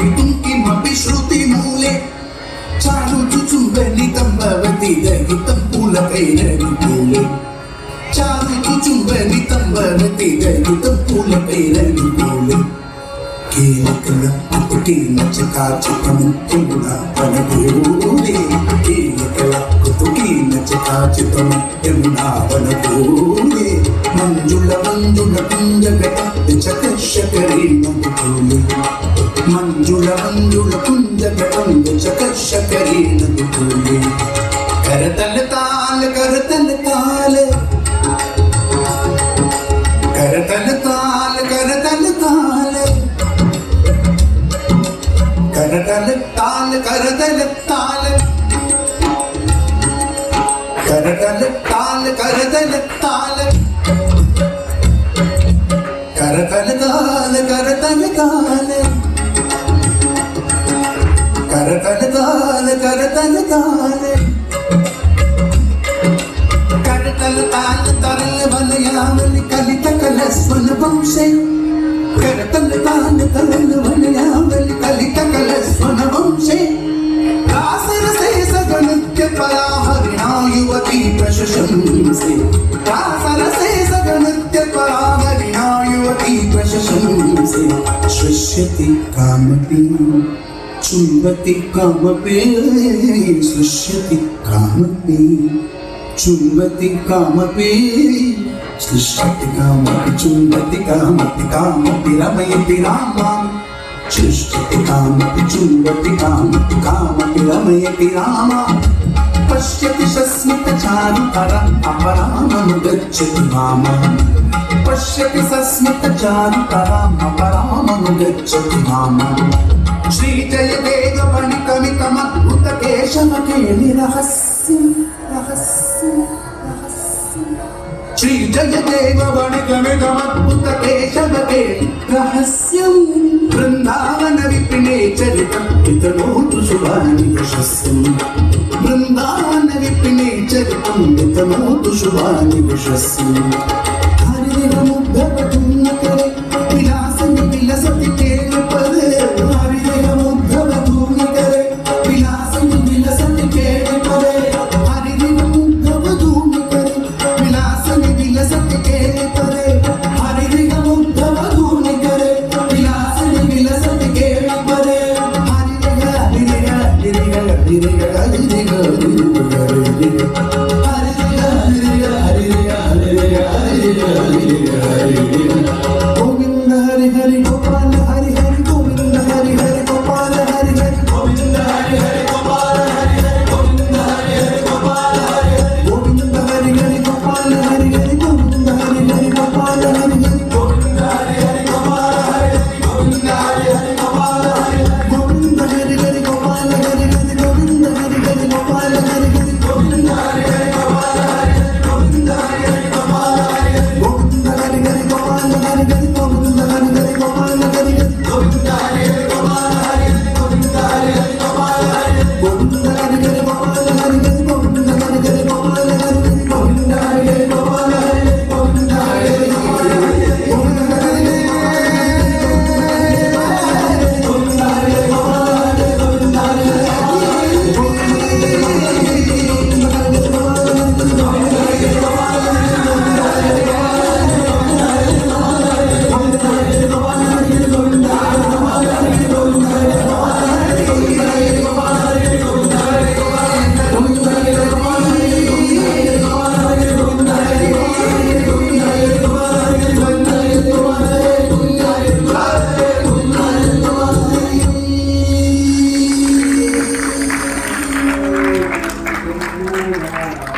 पठितुं किमपि श्रुतिमूले चारु चुचुम्बनितं भवति दहितं पुलकैरनुकूले चारु चुचुम्बनितं भवति दहितं पुलकैरनुकूले कीलकलकुतुकीन चिकाचितमुत्तुना वनभूले कीलकलकुतुकीन चिकाचितमुत्तुना वनभूले मंजुल मंजुल कुंजगत चकशकरीन दुकूले मंजुल मंजुल कुंजगत चकशकरीन दुकूले करतल ताल करतल ताल करतल ताल करतल ताल करतल ताल करतल ताल करतल ताल करतल ताल करतल ताल करतल ताल करतल ताल करतल ताल करतल ताल तरल वलयावली कलित कलस्वन वंशे करतल ताल तरल वलयावली कलित कलस्वन वंशे रासरसे सगनृत्य परा हरिणा युवती प्रशंसे रासरसे सगनृत्य परा हरिणा युवती प्रशंसे सृष्यति कामपि चुम्बति कामपि सृष्यति कामपि चुम्बति कामपि सृष्यति कामपि चुम्बति कामपि कामपि रमयति रामा सृष्यति कामपि चुम्बति कामपि कामपि रमयति रामा पश्यति सस्मितचारुतरम् अपरामनुगच्छति मामा पश्यति सस्मितचारुतरम् अपरामनुगच्छति मामा श्रीजयदेव वणिकमिकमद्भुत केशवकेलि रहस्यं रहस्यं रहस्यं श्रीजयदेव वणिकमिकमद्भुत केशवकेलि रहस्यं वृन्दावन विपिने चरितं वितनोतु शुभानि यशस्यं वृन्दावन विपिने चरितं वितनोतु शुभानि यशस्यम्